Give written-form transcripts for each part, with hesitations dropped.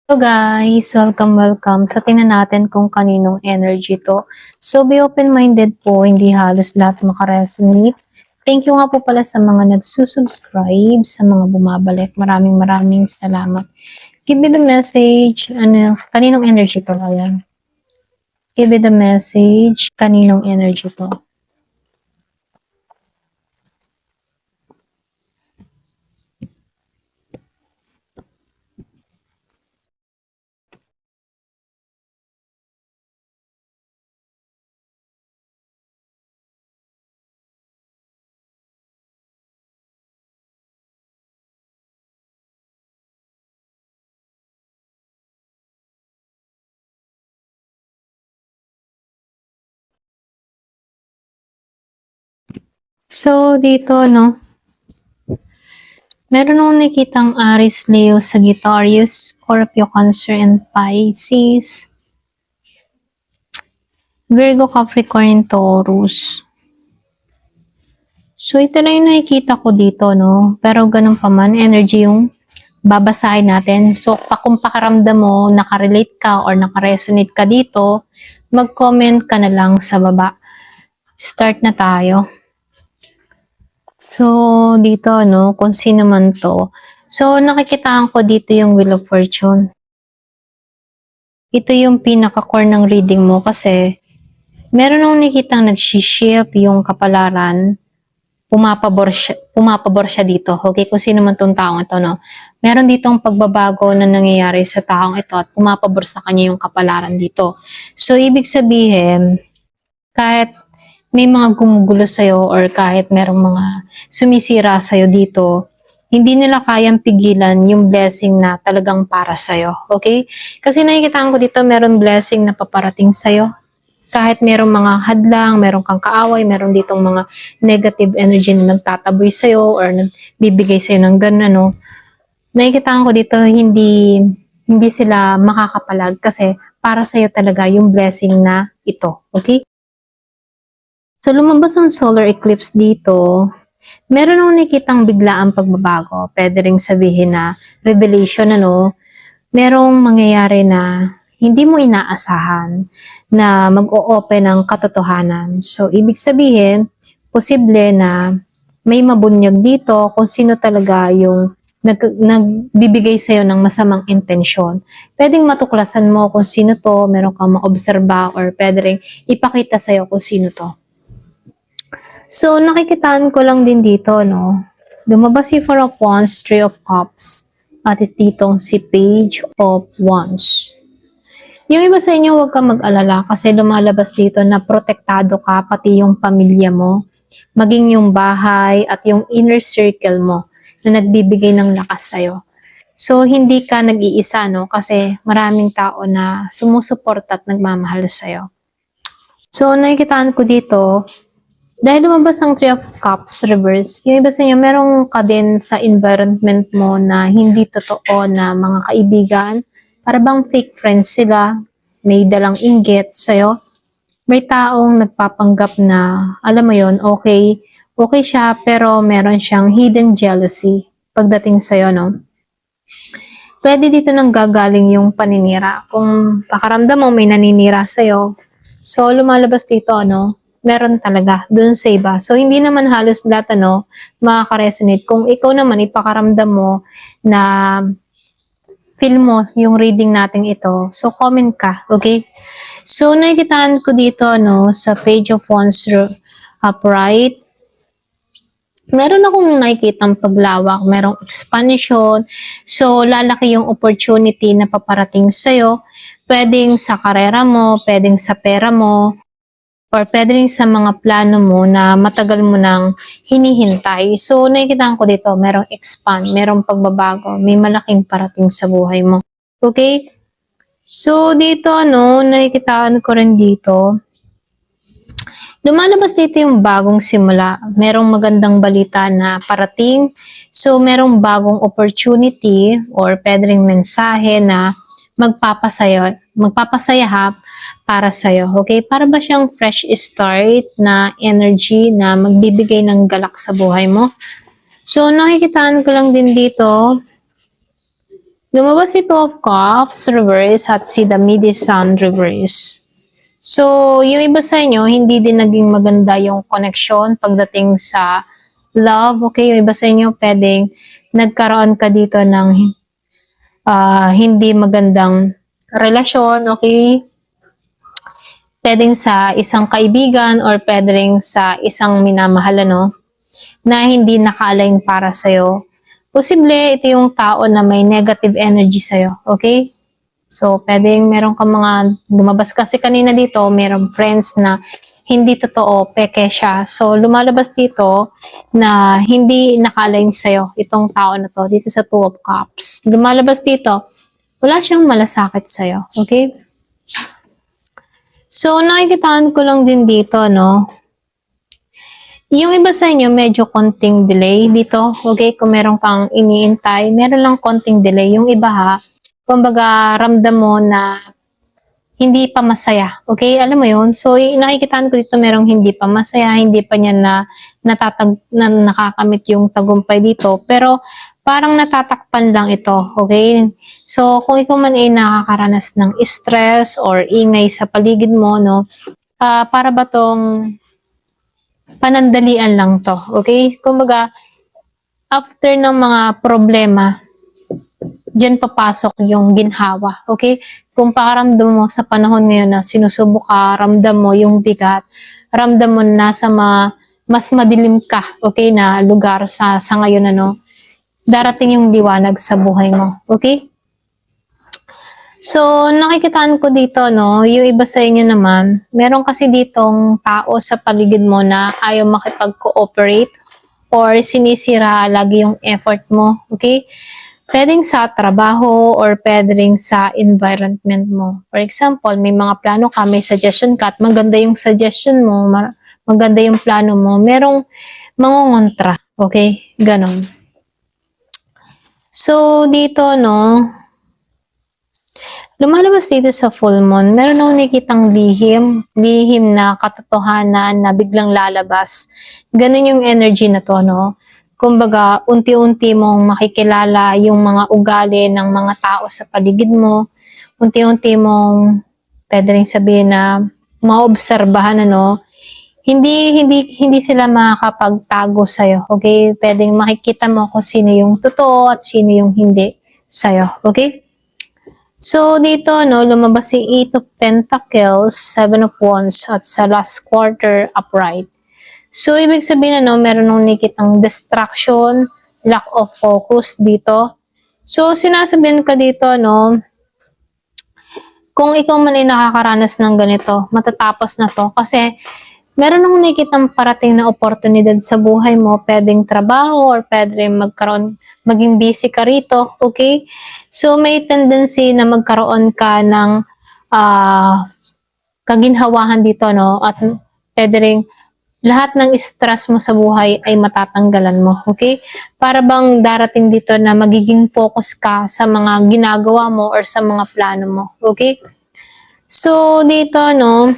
Hello guys! Welcome. So, tingnan natin kung kaninong energy to. So, be open-minded po, hindi halos lahat makaresonate. Thank you nga po pala sa mga nagsusubscribe, sa mga bumabalik. Maraming salamat. Give me the message. Kaninong energy to? Ayan. Give me the message. Kaninong energy to? So, dito, no? Meron akong nakitang Aries, Leo, Sagittarius, Scorpio, Cancer, and Pisces. Virgo, Capricorn, Taurus. So, ito lang yung nakikita ko dito, no? Pero ganun pa man, energy yung babasahin natin. So, kung pakaramdam mo, nakarelate ka or nakaresonate ka dito, mag-comment ka na lang sa baba. Start na tayo. So, dito, no? Kung sino man to. So, nakikitaan ko dito yung Wheel of Fortune. Ito yung pinaka-core ng reading mo kasi meron akong nakikitang nag-shift yung kapalaran, pumapabor siya dito. Okay, kung sino man tong taong ito, no? Meron ditong pagbabago na nangyayari sa taong ito at pumapabor sa kanya yung kapalaran dito. So, ibig sabihin, kahit may mga gumugulo sa'yo or kahit merong mga sumisira sa'yo dito, hindi nila kayang pigilan yung blessing na talagang para sa'yo. Okay? Kasi nakikita ko dito, meron blessing na paparating sa'yo. Kahit merong mga hadlang, meron kang kaaway, meron ditong mga negative energy na nagtataboy sa'yo or nagbibigay sa'yo ng gano'n, no? Nakikita ko dito, hindi sila makakapalag kasi para sa'yo talaga yung blessing na ito. Okay? So, lumabas ang solar eclipse dito. Meron akong nakikitang biglaang pagbabago. Pwede ring sabihin na revelation, ano? Merong mangyayari na hindi mo inaasahan na mag-o-open ng katotohanan. So, ibig sabihin, posible na may mabunyag dito kung sino talaga yung nagbibigay sa'yo ng masamang intensyon. Pwedeng matuklasan mo kung sino to, meron kang maobserba, or pwede rin ipakita sa'yo kung sino to. So, nakikitaan ko lang din dito, no? Lumabas si Four of Wands, Three of Cups, at ditong si Page of Wands. Yung iba sa inyo, huwag kang mag-alala kasi lumalabas dito na protektado ka, pati yung pamilya mo, maging yung bahay at yung inner circle mo na nagbibigay ng lakas sa'yo. So, hindi ka nag-iisa, no? Kasi maraming tao na sumusuporta at nagmamahal sa'yo. So, nakikitaan ko dito, dahil lumabas ang Three of Cups reverse, yung iba sa inyo, merong ka din sa environment mo na hindi totoo na mga kaibigan. Para bang fake friends sila, may dalang inggit sa'yo. May taong nagpapanggap na, alam mo yon, okay siya, pero meron siyang hidden jealousy pagdating sa'yo, no? Pwede dito nang gagaling yung paninira. Kung pakaramdam mo may naninira sa'yo, so lumalabas dito, no? Meron talaga dun sa iba. So, hindi naman halos lahat, makaka-resonate. Kung ikaw naman, ipakaramdam mo na feel mo yung reading natin ito, so comment ka, okay? So, nakikitaan ko dito, sa Page of Wands upright, meron akong nakikitang paglawak, merong expansion, so lalaki yung opportunity na paparating sa'yo, pwedeng sa karera mo, pwedeng sa pera mo, or pwede rin sa mga plano mo na matagal mo nang hinihintay. So, nakikita ko dito, merong expand, merong pagbabago, may malaking parating sa buhay mo. Okay? So, dito, nakikitaan ko rin dito, lumalabas dito yung bagong simula. Merong magandang balita na parating. So, merong bagong opportunity or pwede ring mensahe na magpapasaya para sa'yo. Okay? Para ba siyang fresh start na energy na magbibigay ng galak sa buhay mo? So, nakikitaan ko lang din dito, Lumabas si Two of Cups reverse at si the Midi Sun reverse. So, yung iba sa inyo, hindi din naging maganda yung connection pagdating sa love. Okay, yung iba sa inyo, pwedeng nagkaroon ka dito ng hindi magandang relasyon. Okay, pwedeng sa isang kaibigan or pwedeng sa isang minamahal, ano, na hindi naka-align para sa'yo. Posible ito yung tao na may negative energy sa'yo, okay? So, pwedeng meron ka mga, lumabas kasi kanina dito, meron friends na hindi totoo, peke siya. So, lumalabas dito na hindi naka-align sa'yo, itong tao na to, dito sa Two of Cups. Lumalabas dito, wala siyang malasakit sa'yo, okay? So, nakikitaan ko lang din dito, no? Yung iba sa inyo, medyo konting delay dito. Okay, kung meron kang iniintay, meron lang konting delay. Yung iba ha, kumbaga ramdam mo na hindi pa masaya. Okay, alam mo yun? So, nakikitaan ko dito merong hindi pa masaya, hindi pa niya na nakakamit yung tagumpay dito. Pero, parang natatakpan lang ito. Okay? So, kung ikaw man ay nakakaranas ng stress or ingay sa paligid mo, no? Para ba tong panandalian lang to. Okay? Kumbaga, after ng mga problema, dyan papasok yung ginhawa. Okay? Kung pakaramdam mo sa panahon ngayon na sinusubok ka, ramdam mo yung bigat, ramdam mo na sa mas madilim ka, okay, na lugar sa ngayon, ano, darating yung liwanag sa buhay mo. Okay? So, nakikitaan ko dito, no, yung iba sa inyo naman, meron kasi ditong tao sa paligid mo na ayaw makipag-cooperate or sinisira lagi yung effort mo, okay? Pwedeng sa trabaho or pwedeng sa environment mo. For example, may mga plano ka, may suggestion ka, at maganda yung suggestion mo, maganda yung plano mo, merong mangungontra, okay? Ganon. So, dito, no, lumalabas dito sa full moon, meron akong nakikitang lihim na katotohanan na biglang lalabas. Ganun yung energy na to, no? Kumbaga, unti-unti mong makikilala yung mga ugali ng mga tao sa paligid mo. Unti-unti mong, pwede rin sabihin na, maobserbahan, ano? Hindi sila makakapagtago sa'yo, okay? Pwedeng makikita mo kung sino yung totoo at sino yung hindi sa'yo, okay? So, dito, no, lumabas si 8 of Pentacles, 7 of Wands, at sa last quarter, upright. So, ibig sabihin, ano, meron nung nakikitang distraction, lack of focus dito. So, sinasabihin ka dito, no, kung ikaw man ay nakakaranas ng ganito, matatapos na to. Kasi, meron nung nakikitang parating na oportunidad sa buhay mo, pwedeng trabaho or pwedeng maging busy ka rito, okay? So, may tendency na magkaroon ka ng kaginhawahan dito, no? At pwede rin lahat ng stress mo sa buhay ay matatanggalan mo, okay? Para bang darating dito na magiging focus ka sa mga ginagawa mo or sa mga plano mo, okay? So, dito, no,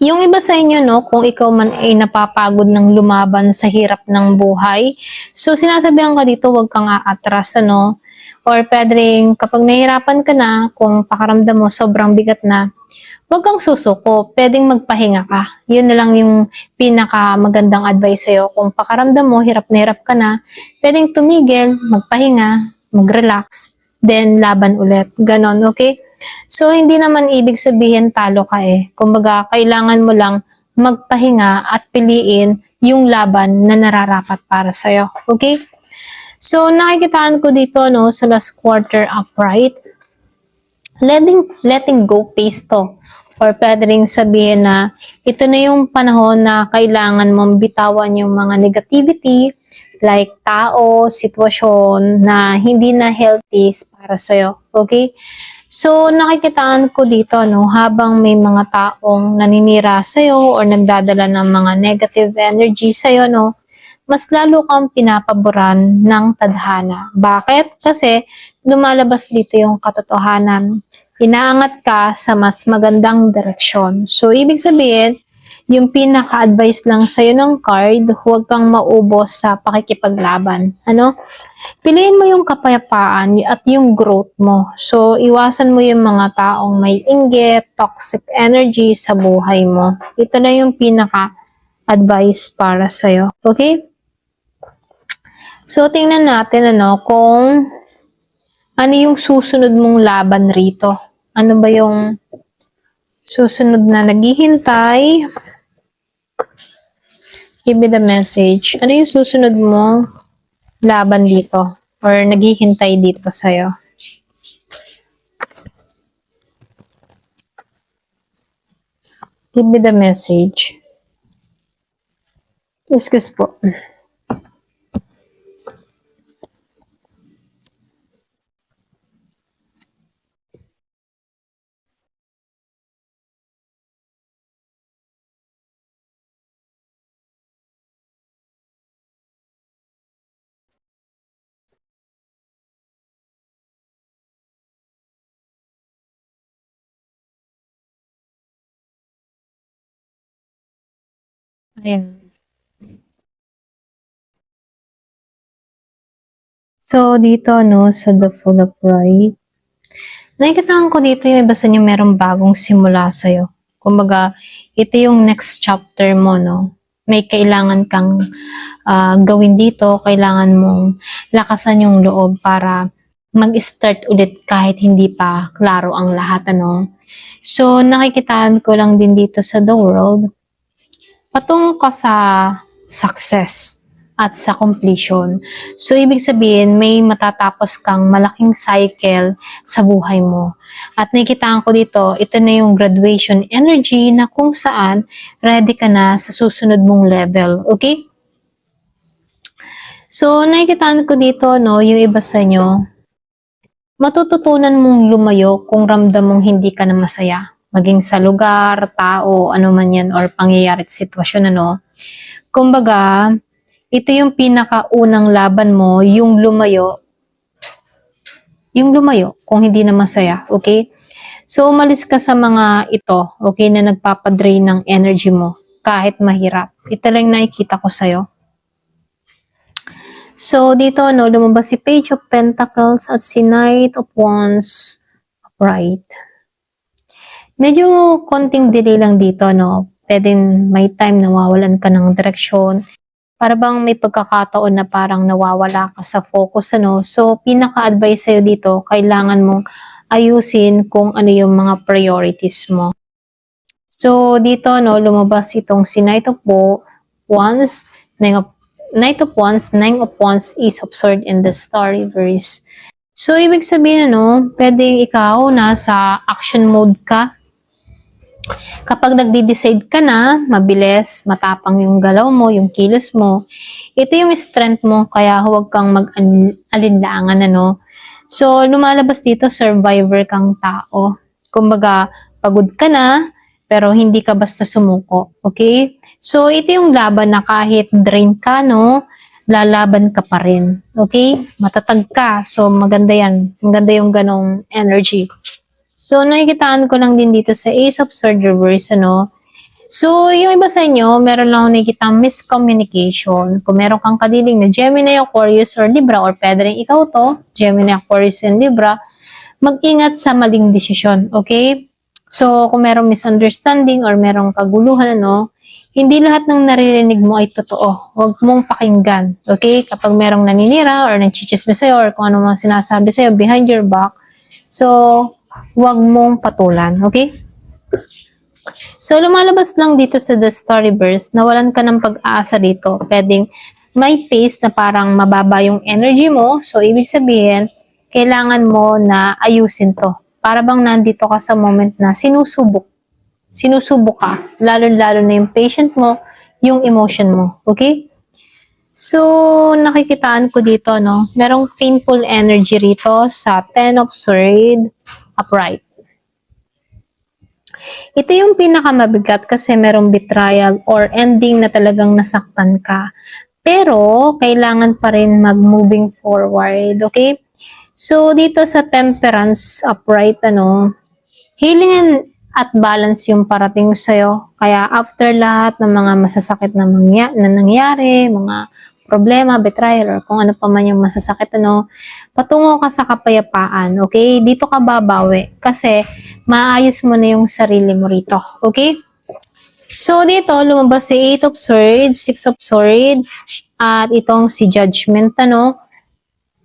yung iba sa inyo, no, kung ikaw man ay napapagod ng lumaban sa hirap ng buhay, so sinasabihan ka dito, huwag kang aatras, ano, or pwede rin, kapag nahihirapan ka na, kung pakaramdam mo sobrang bigat na, huwag kang susuko, pwedeng magpahinga ka. Yun na lang yung pinaka magandang advice sa'yo. Kung pakaramdam mo, hirap na hirap ka na, pwedeng tumigil, magpahinga, mag-relax, then laban ulit. Ganon, okay? So, hindi naman ibig sabihin talo ka eh. Kumbaga, kailangan mo lang magpahinga at piliin yung laban na nararapat para sa'yo. Okay? So, nakikitaan ko dito, no, sa last quarter upright, letting go pace to. Or pwede rin sabihin na ito na yung panahon na kailangan mong bitawan yung mga negativity, like tao, sitwasyon na hindi na healthy para sa'yo. Okay? So, nakikitaan ko dito, no, habang may mga taong naninira sa'yo or nagdadala ng mga negative energy sa'yo, no, mas lalo kang pinapaboran ng tadhana. Bakit? Kasi lumalabas dito yung katotohanan. Inaangat ka sa mas magandang direksyon. So, ibig sabihin, yung pinaka-advice lang sa'yo ng card, huwag kang maubos sa pakikipaglaban. Ano? Piliin mo yung kapayapaan at yung growth mo. So, iwasan mo yung mga taong may inggit, toxic energy sa buhay mo. Ito na yung pinaka-advice para sa'yo. Okay? So, tingnan natin kung ano yung susunod mong laban rito. Ano ba yung susunod na naghihintay? Give me the message. Ano yung susunod mo laban dito? Or naghihintay dito sa'yo? Give me the message. Excuse po. Ayan. So, dito, sa The Full of Pride, nakikita ko dito yung iba sa inyo merong bagong simula sa'yo. Kumbaga, ito yung next chapter mo, May kailangan kang gawin dito, kailangan mong lakasan yung loob para mag-start ulit kahit hindi pa klaro ang lahat, So, nakikitaan ko lang din dito sa The World, patungo ka sa success at sa completion. So, ibig sabihin, may matatapos kang malaking cycle sa buhay mo. At nakikitaan ko dito, ito na yung graduation energy na kung saan ready ka na sa susunod mong level. Okay? So, nakikitaan ko dito, yung iba sa inyo, matututunan mong lumayo kung ramdam mong hindi ka na masaya. Maging sa lugar, tao, ano man yan, or pangyayari at sitwasyon, Kumbaga, ito yung pinakaunang laban mo, yung lumayo kung hindi na masaya, okay? So, umalis ka sa mga ito, okay, na nagpapadrain ng energy mo, kahit mahirap. Ito lang nakikita ko sa'yo. So, dito, lumabas si Page of Pentacles at si Knight of Wands upright. Medyo konting delay lang dito, Pwedeng may time nawawalan ka ng direksyon. Para bang may pagkakataon na parang nawawala ka sa focus, So, pinaka-advice sa'yo dito, kailangan mong ayusin kung ano yung mga priorities mo. So, dito, lumabas itong si Knight of Wands, Knight of Wands, Nine of Wands is observed in the story verse. So, ibig sabihin, pwedeng ikaw nasa action mode ka. Kapag nagde-decide ka na, mabilis, matapang yung galaw mo, yung kilos mo, ito yung strength mo, kaya huwag kang mag-alinlangan, So, lumalabas dito, survivor kang tao. Kumbaga, pagod ka na, pero hindi ka basta sumuko, okay? So, ito yung laban na kahit drain ka, lalaban ka pa rin, okay? Matatag ka, so maganda yan. Maganda yung ganong energy. So, nakikitaan ko lang din dito sa Ace of Swords reverse, So, yung iba sa inyo, meron lang nakikita miscommunication. Kung meron kang kadiling na Gemini, Aquarius, or Libra, or pwede rin ikaw to, Gemini, Aquarius, and Libra, mag-ingat sa maling desisyon, okay? So, kung merong misunderstanding or merong kaguluhan, hindi lahat ng naririnig mo ay totoo. Huwag mong pakinggan, okay? Kapag merong naninira or nagchichismis sa'yo or kung ano mga sinasabi sa'yo behind your back, so, huwag mong patulan, okay? So, lumalabas lang dito sa The Storyverse, nawalan ka ng pag-asa dito. Pwedeng may phase na parang mababa yung energy mo. So, ibig sabihin, kailangan mo na ayusin to. Para bang nandito ka sa moment na sinusubok. Sinusubok ka. Lalo-lalo na yung patient mo, yung emotion mo. Okay? So, nakikitaan ko dito, merong painful energy rito sa Ten of Swords upright. Ito yung pinakamabigat kasi merong betrayal or ending na talagang nasaktan ka. Pero, kailangan pa rin mag-moving forward, okay? So, dito sa Temperance upright, healing and at balance yung parating sa'yo. Kaya after lahat ng mga masasakit na, na nangyari, mga problema, betrayal, or kung ano pa man yung masasakit, patungo ka sa kapayapaan, okay? Dito ka babawi kasi maayos mo na yung sarili mo rito, okay? So, dito, lumabas si 8 of Swords, 6 of Swords, at itong si Judgment,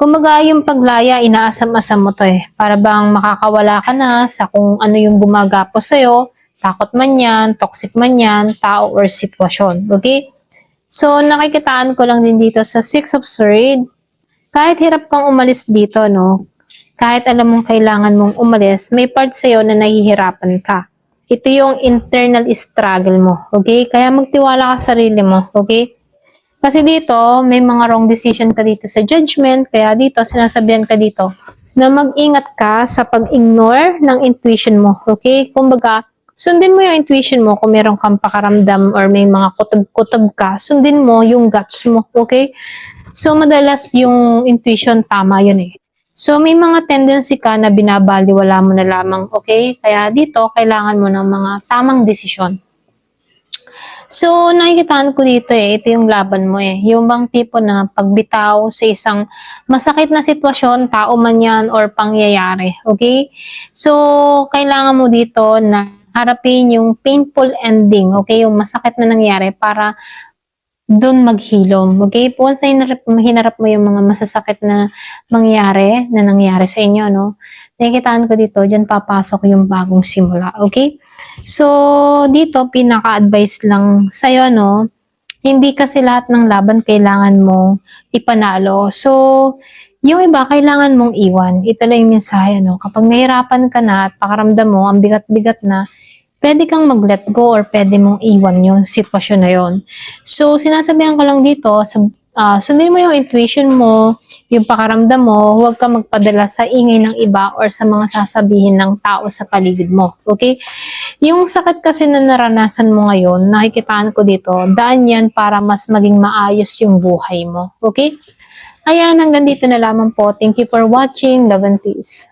Kumbaga, yung paglaya, inaasam-asam mo to para bang makakawala ka na sa kung ano yung gumagapos sa'yo, takot man yan, toxic man yan, tao or sitwasyon, okay? So, nakikitaan ko lang din dito sa 6 of Swords, kahit hirap kang umalis dito, kahit alam mong kailangan mong umalis, may part sa'yo na nahihirapan ka. Ito yung internal struggle mo, okay? Kaya magtiwala ka sa sarili mo, okay? Kasi dito, may mga wrong decision ka dito sa judgment, kaya dito, sinasabihan ka dito na mag-ingat ka sa pag-ignore ng intuition mo, okay? Kumbaga, sundin mo yung intuition mo kung meron kang pakaramdam or may mga kutob-kutob ka, sundin mo yung guts mo, okay? So, madalas yung intuition, tama yun So, may mga tendency ka na binabaliwala mo na lamang, okay? Kaya dito, kailangan mo ng mga tamang desisyon. So, nakikitaan ko dito ito yung laban mo Yung bang tipo na pagbitaw sa isang masakit na sitwasyon, tao man yan or pangyayari, okay? So, kailangan mo dito na harapin yung painful ending, okay? Yung masakit na nangyari para doon maghilom, okay? Once na hinarap mo yung mga masasakit na nangyari sa inyo, nakikitaan ko dito, dyan papasok yung bagong simula, okay? So, dito, pinaka-advice lang sa'yo, hindi kasi lahat ng laban kailangan mong ipanalo. So, yung iba, kailangan mong iwan. Ito lang yung mensahe, Kapag nahirapan ka na at pakaramdam mo, ang bigat-bigat na, pwede kang mag-let go or pwede mong iwan yung sitwasyon na yon. So, sinasabihan ko lang dito, sundin mo yung intuition mo, yung pakaramdam mo, huwag ka magpadala sa ingay ng iba or sa mga sasabihin ng tao sa paligid mo. Okay? Yung sakit kasi na naranasan mo ngayon, nakikitaan ko dito, daan yan para mas maging maayos yung buhay mo. Okay? Ayan, hanggang dito na lamang po. Thank you for watching. Love and peace.